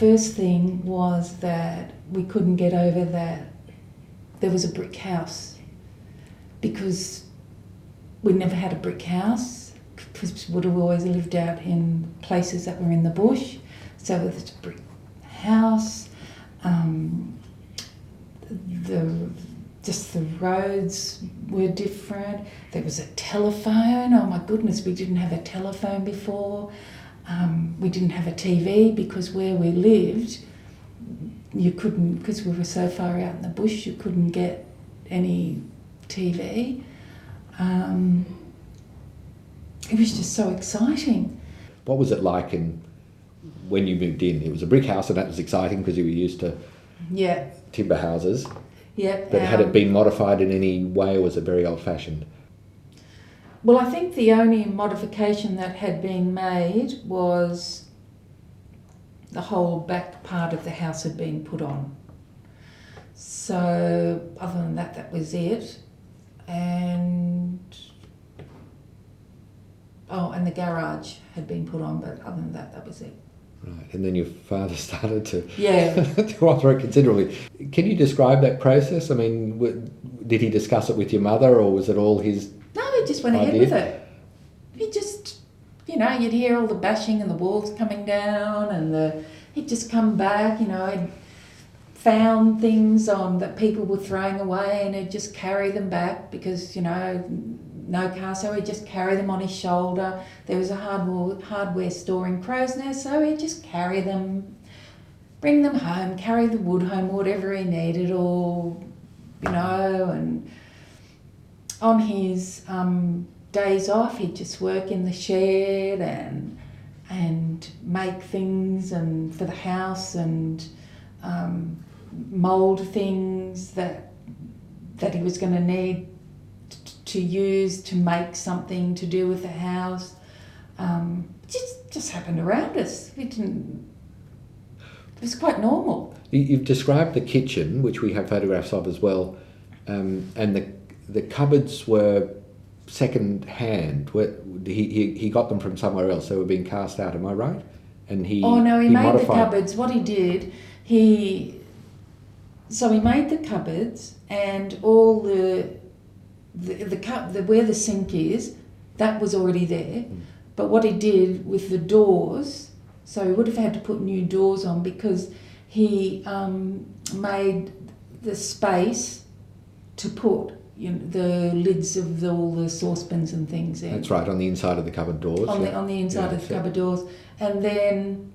first thing was that we couldn't get over that there was a brick house, because we'd never had a brick house, because we would have always lived out in places that were in the bush. So it's a brick house. The roads were different. There was a telephone. Oh my goodness, we didn't have a telephone before. We didn't have a TV, because where we lived, you couldn't, because we were so far out in the bush, you couldn't get any TV. It was just so exciting. What was it like when you moved in? It was a brick house, and that was exciting because you were used to timber houses. Yeah. But had it been modified in any way, or was it very old-fashioned? Well, I think the only modification that had been made was the whole back part of the house had been put on. So other than that, that was it. And the garage had been put on, but other than that, that was it. Right, and then your father started to to alter it considerably. Can you describe that process? I mean, did he discuss it with your mother, or was it all his? No, he just went ahead with it. He just, you'd hear all the bashing and the walls coming down, and he'd just come back, he'd found things that people were throwing away, and he'd just carry them back because, no car, so he'd just carry them on his shoulder. There was a hardware store in Crow's Nest, so he'd just carry them, bring them home, carry the wood home, whatever he needed, or, and on his days off, he'd just work in the shed and make things and for the house, and mould things that he was going to need to use to make something to do with the house. Just happened around us. It was quite normal. You've described the kitchen, which we have photographs of as well, and the cupboards were second hand. He got them from somewhere else. They were being cast out. Am I right? And he made modified the cupboards. What he did, he made the cupboards, and all the where the sink is, that was already there. But what he did with the doors, so he would have had to put new doors on, because he made the space to put the lids of all the saucepans and things in. That's right, on the inside of the cupboard doors. On the inside of the cupboard doors. And then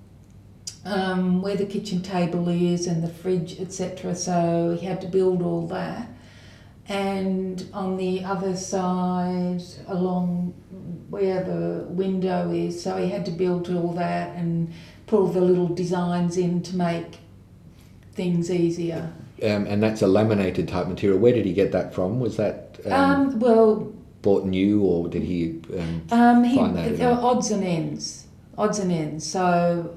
where the kitchen table is and the fridge, etc. So he had to build all that. And on the other side, along where the window is, so he had to build all that and put all the little designs in to make things easier. And that's a laminated type material. Where did he get that from? Was that bought new, or did he find that? Odds and ends. So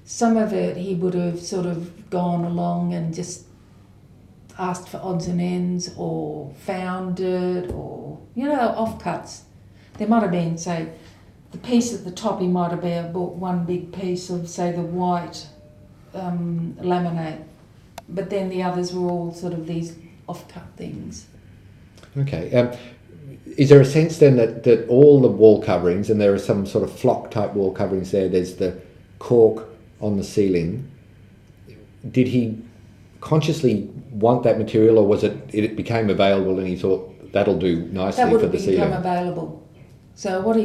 some of it he would have sort of gone along and just asked for odds and ends, or found it, or offcuts. There might have been, say, the piece at the top, he might have bought one big piece of, say, the white laminate, but then the others were all sort of these offcut things. Okay. Is there a sense then that all the wall coverings, and there are some sort of flock type wall coverings there's the cork on the ceiling, did he consciously want that material, or was it became available and he thought that'll do nicely for the ceiling? That would have become available. So what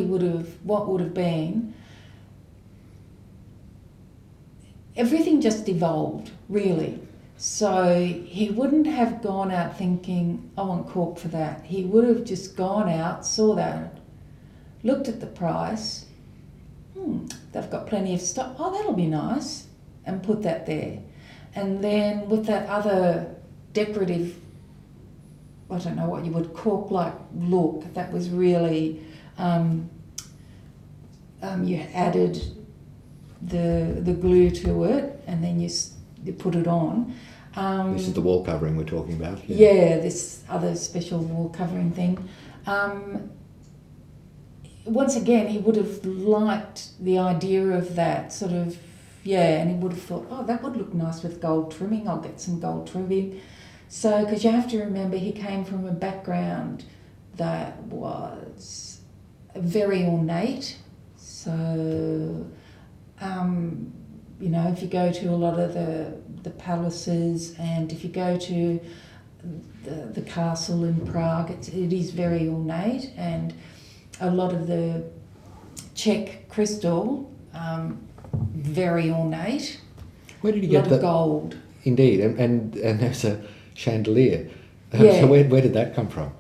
would have been, everything just evolved, really. So he wouldn't have gone out thinking, I want cork for that. He would have just gone out, saw that, looked at the price, they've got plenty of stock, that'll be nice, and put that there. And then with that other decorative, I don't know what you would, cork-like look, that was really, you added the glue to it, and then you put it on. This is the wall covering we're talking about. Yeah, this other special wall covering thing. Once again, he would have liked the idea of that sort of, Yeah, and he would have thought, oh, that would look nice with gold trimming. I'll get some gold trimming. So, because you have to remember, he came from a background that was very ornate. So, you know, if you go to a lot of the palaces, and if you go to the castle in Prague, it is very ornate, and a lot of the Czech crystal, very ornate. Where did you get that? A lot of gold. Indeed, and there's a chandelier. Yeah. So where did that come from?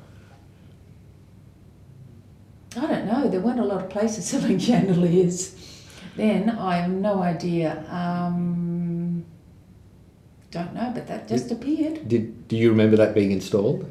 I don't know. There weren't a lot of places selling chandeliers then. I have no idea. Don't know, but that just appeared. Do you remember that being installed?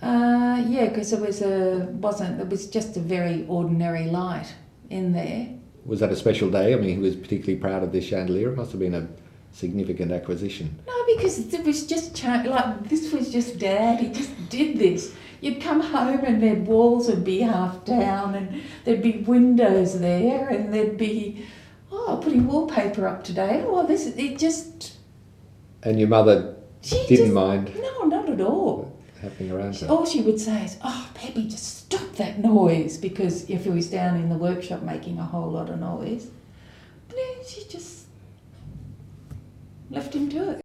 Yeah, because it was just a very ordinary light in there. Was that a special day? I mean, he was particularly proud of this chandelier. It must have been a significant acquisition. No, because it was just like, this was just Dad. He just did this. You'd come home and their walls would be half down, and there'd be windows there, and there'd be, putting wallpaper up today. Oh, it just. And your mother didn't mind? No, not at all. Happening around her. All she would say is, "Oh, Peppy, just stop that noise," because if he was down in the workshop making a whole lot of noise, but she just left him to it.